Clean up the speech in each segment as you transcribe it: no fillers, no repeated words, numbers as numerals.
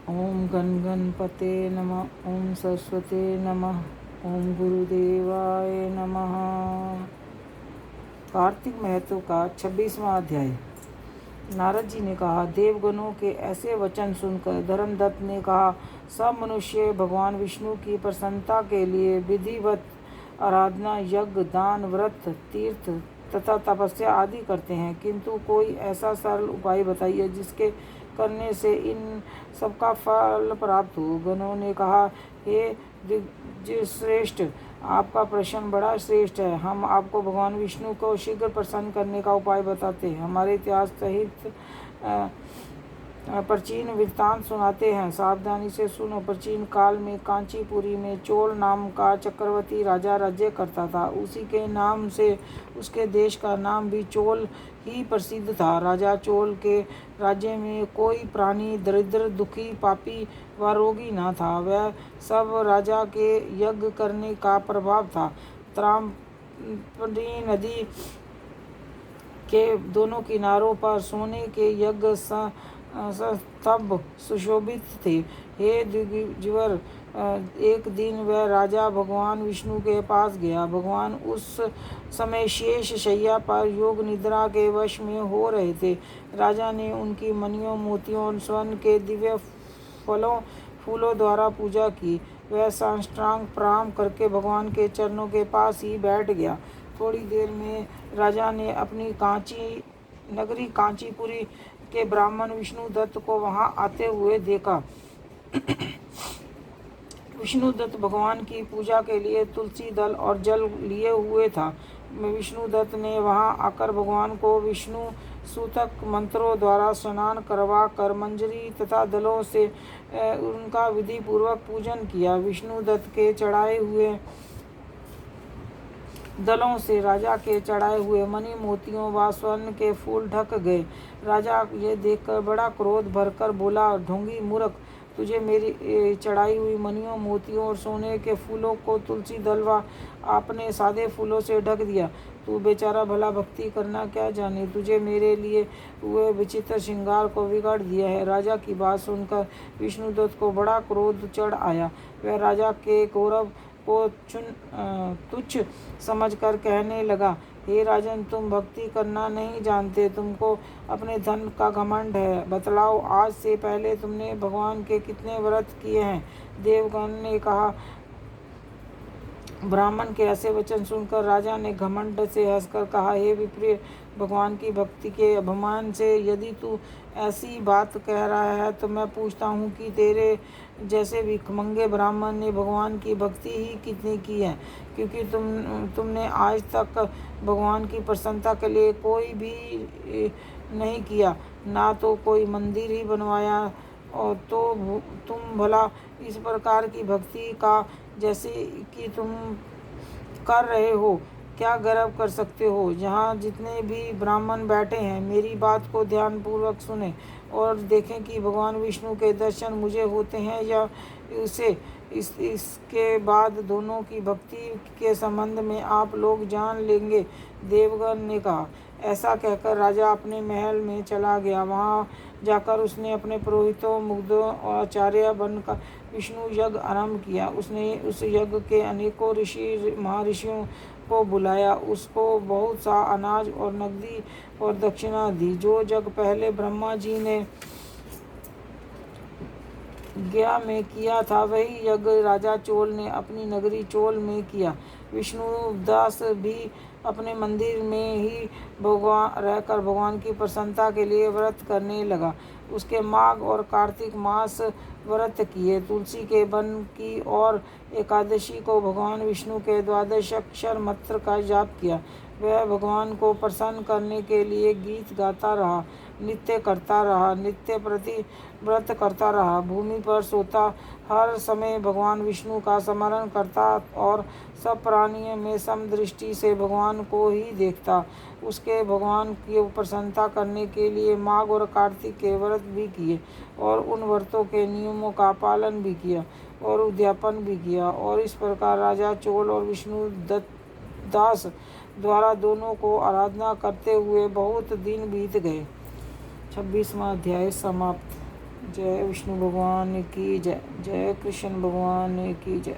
ओम गण गणपते नमः। ओम सरस्वते नमः। ओम गुरुदेवाय नमः। कार्तिक महत्व का 26वां अध्याय। नारद जी ने कहा, देवगणों के ऐसे वचन सुनकर धर्मदत्त ने कहा, सब मनुष्य भगवान विष्णु की प्रसन्नता के लिए विधिवत आराधना, यज्ञ, दान, व्रत, तीर्थ तथा तपस्या आदि करते हैं, किंतु कोई ऐसा सरल उपाय बताइए जिसके करने से इन सबका फल प्राप्त हो। गणों ने कहा, हे दिग्विजयश्रेष्ठ, आपका प्रश्न बड़ा श्रेष्ठ है। हम आपको भगवान विष्णु को शीघ्र प्रसन्न करने का उपाय बताते हैं। हमारे इतिहास सहित प्राचीन वृत्तांत सुनाते हैं, सावधानी से सुनो। प्राचीन काल में कांचीपुरी में चोल नाम का चक्रवर्ती राजा राज्य करता था। उसी के नाम से उसके देश का नाम भी चोल ही प्रसिद्ध था। राजा चोल के राज्य में कोई प्राणी दरिद्र, दुखी, पापी व रोगी न था। वह सब राजा के यज्ञ करने का प्रभाव था। ताम्रपणी नदी के दोनों किनारों पर सोने के यज्ञ स्तंभ सुशोभित थे। हे दिग्विजय, एक दिन वह राजा भगवान विष्णु के पास गया। भगवान उस समय शेष शैया पर योग निद्रा के वश में हो रहे थे। राजा ने उनकी मणियों, मोतियों और स्वर्ण के दिव्य फूलों द्वारा पूजा की। वह साष्टांग प्रणाम करके भगवान के चरणों के पास ही बैठ गया। थोड़ी देर में राजा ने अपनी नगरी कांचीपुरी के ब्राह्मण विष्णुदत्त को वहां आते हुए देखा। विष्णुदत्त भगवान की पूजा के लिए तुलसी दल और जल लिए हुए था। विष्णुदत्त ने वहां आकर भगवान को विष्णु सूतक मंत्रों द्वारा स्नान करवा कर मंजरी तथा दलों से उनका विधि पूर्वक पूजन किया। विष्णुदत्त के चढ़ाए हुए दलों से राजा के चढ़ाए हुए मणि, मोतियों व स्वर्ण के फूल ढक गए। राजा ये देखकर बड़ा क्रोध भरकर बोला, ढोंगी मूर्ख, तुझे मेरी चढ़ाई हुई मणियों, मोतियों और सोने के फूलों को तुलसी दल व आपने सादे फूलों से ढक दिया। तू बेचारा भला भक्ति करना क्या जाने, तुझे मेरे लिए हुए विचित्र श्रृंगार को बिगाड़ दिया है। राजा की बात सुनकर विष्णुदत्त को बड़ा क्रोध चढ़ आया। वह राजा के गौरव को तुच्छ समझकर कहने लगा, हे राजन, तुम भक्ति करना नहीं जानते, तुमको अपने धन का घमंड है। बतलाओ, आज से पहले तुमने भगवान के कितने व्रत किए हैं? देवगण ने कहा। ब्राह्मण के ऐसे वचन सुनकर राजा ने घमंड से हंसकर कहा, हे विप्रिय, भगवान की भक्ति के अभिमान से यदि तू ऐसी बात कह रहा है तो मैं पूछता हूँ कि तेरे जैसे भिखमंगे ब्राह्मण ने भगवान की भक्ति ही कितनी की है? क्योंकि तुमने आज तक भगवान की प्रसन्नता के लिए कोई भी नहीं किया, ना तो कोई मंदिर ही बनवाया, और तो तुम भला इस प्रकार की भक्ति का जैसे कि तुम कर रहे हो क्या गर्व कर सकते हो? यहाँ जितने भी ब्राह्मण बैठे हैं, मेरी बात को ध्यान पूर्वक सुने और देखें कि भगवान विष्णु के दर्शन मुझे होते हैं या उसे। इसके बाद दोनों की भक्ति के संबंध में आप लोग जान लेंगे। देवगण ने कहा। ऐसा कहकर राजा अपने महल में चला गया। वहाँ जाकर उसने अपने पुरोहितों, मुग्धों और आचार्य बनकर विष्णु यज्ञ आरंभ किया। उसने उस यज्ञ के अनेकों महर्षियों को बुलाया, उसको बहुत सा अनाज और नकदी और दक्षिणा दी। जो यज्ञ पहले ब्रह्मा जी ने गया में किया था, वही यज्ञ राजा चोल ने अपनी नगरी चोल में किया। विष्णुदास भी अपने मंदिर में ही रहकर भगवान की प्रसन्नता के लिए व्रत करने लगा। उसके माघ और कार्तिक मास व्रत किए। तुलसी के वन की और एकादशी को भगवान विष्णु के 12 अक्षर मंत्र का जाप किया। वह भगवान को प्रसन्न करने के लिए गीत गाता रहा, नित्य करता रहा, नित्य प्रति व्रत करता रहा, भूमि पर सोता, हर समय भगवान विष्णु का स्मरण करता और सब प्राणियों में समदृष्टि से भगवान को ही देखता। उसके भगवान की प्रसन्नता करने के लिए माघ और कार्तिक के व्रत भी किए और उन व्रतों के नियमों का पालन भी किया और उद्यापन भी किया। और इस प्रकार राजा चोल और विष्णु दास द्वारा दोनों को आराधना करते हुए बहुत दिन बीत गए। 26वां अध्याय समाप्त। जय विष्णु भगवान की जय, जय कृष्ण भगवान की जय।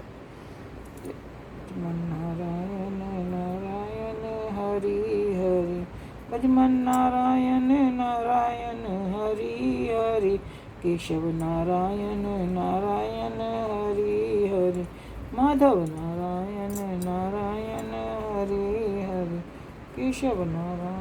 नारायण नारायण हरि हरि, भजमन नारायण नारायण हरि हरि, केशव नारायण नारायण हरि हरि, माधव नारायण नारायण हरि हरि, केशव नारायण।